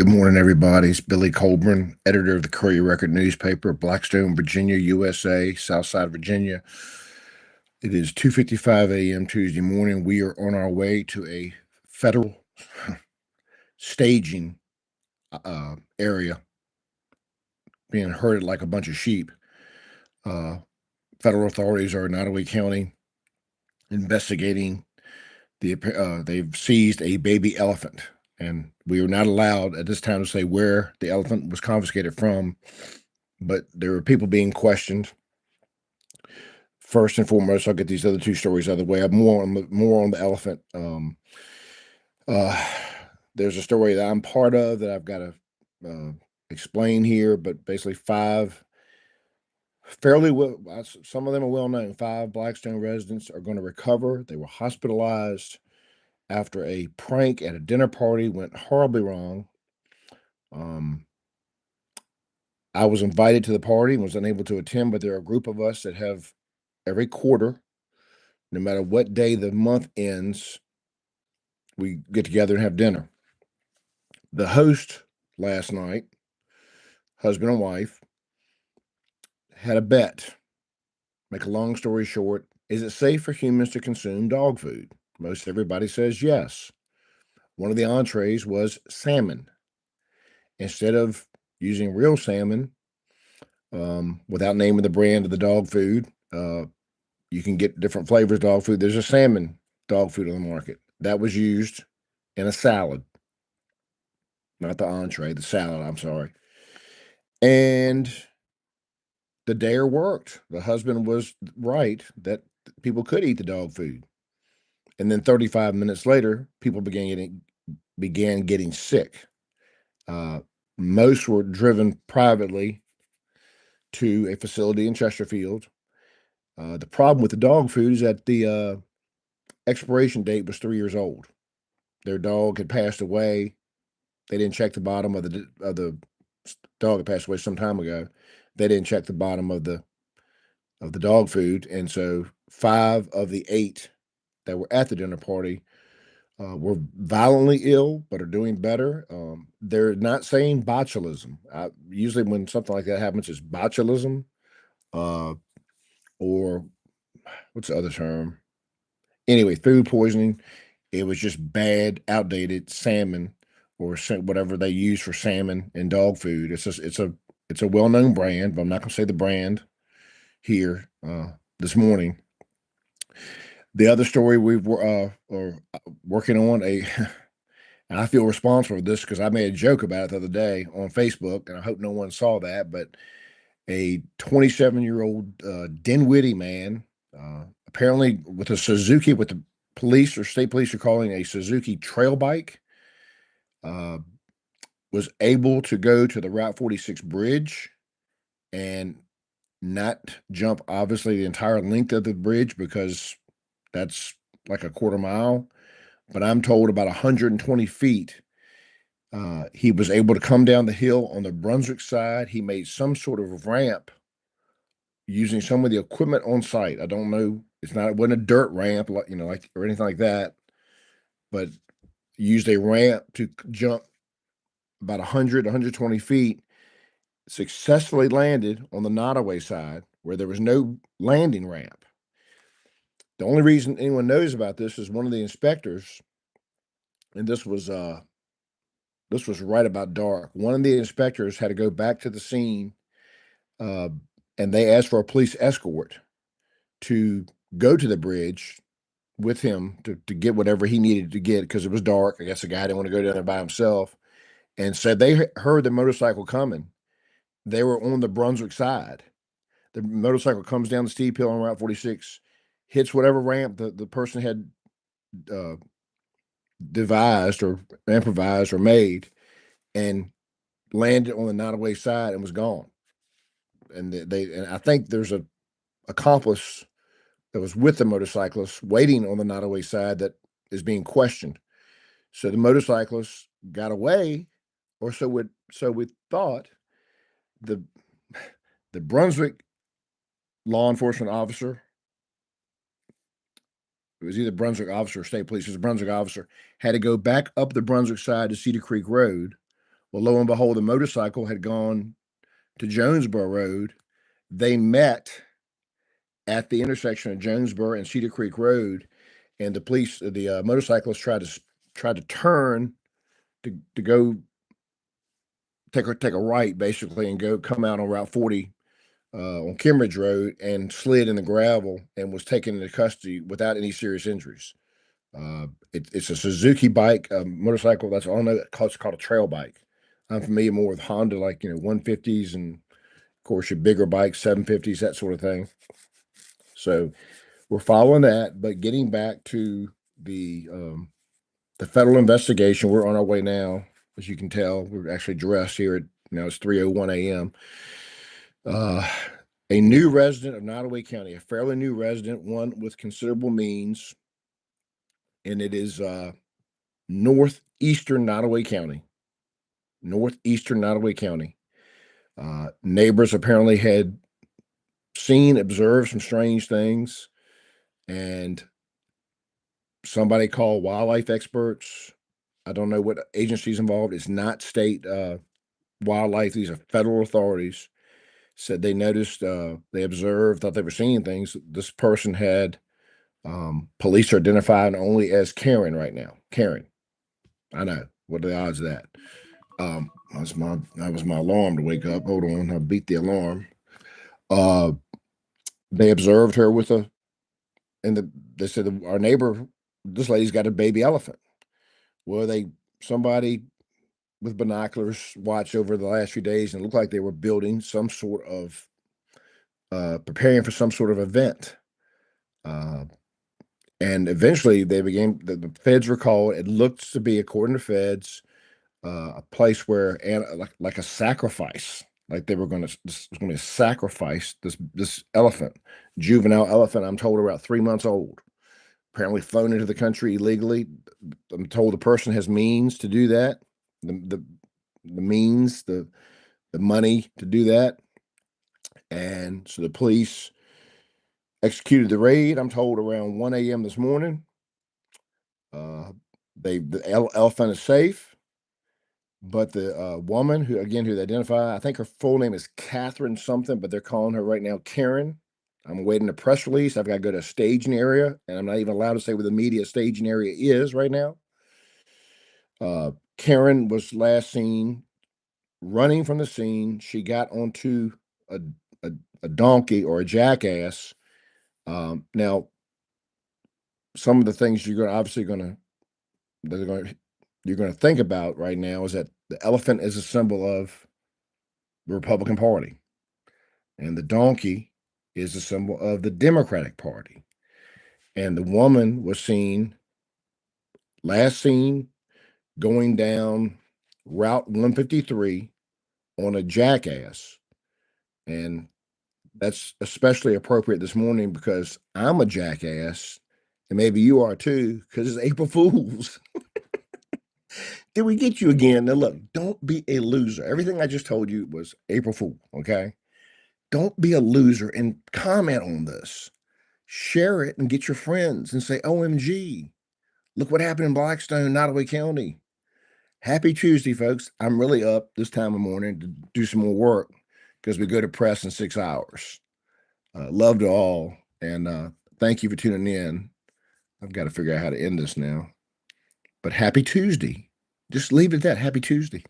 Good morning, everybody. It's Billy Colburn, editor of the Courier-Record newspaper, Blackstone, Virginia, USA, Southside Virginia. It is 2:55 a.m. Tuesday morning. We are on our way to a federal staging area, being herded like a bunch of sheep. Federal authorities are in Nottoway County investigating they've seized a baby elephant, and we are not allowed at this time to say where the elephant was confiscated from, but there are people being questioned. First and foremost, I'll get these other two stories out of the way. I'm more on the elephant. Uh, there's a story that I'm part of that I've got to explain here, but basically five fairly well, some of them are well known. Five Blackstone residents are going to recover. They were hospitalized after a prank at a dinner party went horribly wrong. I was invited to the party and was unable to attend, but there are a group of us that have every quarter, no matter what day the month ends, we get together and have dinner. The host last night, husband and wife, had a bet. Make a long story short, is it safe for humans to consume dog food? Most everybody says yes. One of the entrees was salmon. Instead of using real salmon, without naming the brand of the dog food, you can get different flavors of dog food. There's a salmon dog food on the market. That was used in a salad. Not the entree, the salad, I'm sorry. And the dare worked. The husband was right that people could eat the dog food. And then 35 minutes later, people began getting sick. Most were driven privately to a facility in Chesterfield. The problem with the dog food is that the expiration date was 3 years old. Their dog had passed away. They didn't check the bottom of the dog had passed away some time ago. They didn't check the bottom of the dog food, and so 5 of the 8 that were at the dinner party were violently ill, but are doing better. They're not saying botulism. Usually, when something like that happens, it's botulism, or what's the other term? Anyway, food poisoning. It was just bad, outdated salmon or whatever they use for salmon and dog food. It's a well known brand, but I'm not going to say the brand here this morning. The other story we are working on and I feel responsible for this because I made a joke about it the other day on Facebook, and I hope no one saw that. But a 27-year-old Dinwiddie man, apparently with a Suzuki, with the police or state police are calling a Suzuki trail bike, was able to go to the Route 46 bridge and not jump, obviously, the entire length of the bridge because that's like a quarter mile. But I'm told about 120 feet. He was able to come down the hill on the Brunswick side. He made some sort of ramp using some of the equipment on site. I don't know. It wasn't a dirt ramp, like or anything like that, but used a ramp to jump about 100, 120 feet, successfully landed on the Nottoway side where there was no landing ramp. The only reason anyone knows about this is one of the inspectors, and this was right about dark. One of the inspectors had to go back to the scene, and they asked for a police escort to go to the bridge with him to get whatever he needed to get because it was dark. I guess the guy didn't want to go down there by himself. And so they heard the motorcycle coming. They were on the Brunswick side. The motorcycle comes down the steep hill on Route 46, hits whatever ramp the person had devised or improvised or made, and landed on the Nottoway side and was gone. And and I think there's a accomplice that was with the motorcyclist waiting on the Nottoway side that is being questioned. So the motorcyclist got away, or so we thought. The Brunswick law enforcement officer, it was either Brunswick officer or state police, it was a Brunswick officer, had to go back up the Brunswick side to Cedar Creek Road Well, lo and behold, the motorcycle had gone to Jonesboro Road. They met at the intersection of Jonesboro and Cedar Creek Road, and the motorcyclist tried to turn to go take a right basically and go come out on Route 40 on Kimmeridge Road and slid in the gravel and was taken into custody without any serious injuries. It's a Suzuki bike, a motorcycle. That's all I know. It's called a trail bike. I'm familiar more with Honda, like 150s, and of course your bigger bikes, 750s, that sort of thing. So we're following that, but getting back to the federal investigation, we're on our way now. As you can tell, we're actually dressed here at it's 3:01 a.m. Uh, a new resident of Nottoway County, a fairly new resident, one with considerable means, and it is northeastern Nottoway County. Northeastern Nottoway County. Neighbors apparently had observed some strange things, and somebody called wildlife experts. I don't know what agencies involved. It's not state wildlife. These are federal authorities. Said they noticed, they observed, thought they were seeing things. This person had police are identifying only as Karen right now. Karen. I know. What are the odds of that? That was my alarm to wake up. Hold on, I beat the alarm. Uh, they observed her with they said our neighbor, this lady's got a baby elephant. Well, somebody with binoculars watched over the last few days, and it looked like they were building some sort of preparing for some sort of event. Uh, and eventually the feds were called. It looks to be, according to feds, a place where, and like a sacrifice, like they were going to sacrifice this elephant, juvenile elephant. I'm told about 3 months old. Apparently flown into the country illegally. I'm told the person has means to do that. The means, the money to do that, and so the police executed the raid. I'm told around 1 a.m. this morning. The elephant is safe. But the woman who they identify, I think her full name is Catherine something, but they're calling her right now Karen. I'm awaiting a press release. I've got to go to a staging area, and I'm not even allowed to say where the media staging area is right now. Karen was last seen running from the scene. She got onto a, a donkey or a jackass. Now, some of the things you're going to think about right now is that the elephant is a symbol of the Republican Party, and the donkey is a symbol of the Democratic Party. And the woman was last seen going down Route 153 on a jackass. And that's especially appropriate this morning because I'm a jackass, and maybe you are too, because it's April Fools. Did we get you again? Now, look, don't be a loser. Everything I just told you was April Fool, okay? Don't be a loser and comment on this. Share it and get your friends and say, OMG, look what happened in Blackstone, Nottoway County. Happy Tuesday, folks. I'm really up this time of morning to do some more work because we go to press in 6 hours. Love to all. And thank you for tuning in. I've got to figure out how to end this now. But happy Tuesday. Just leave it at that. Happy Tuesday.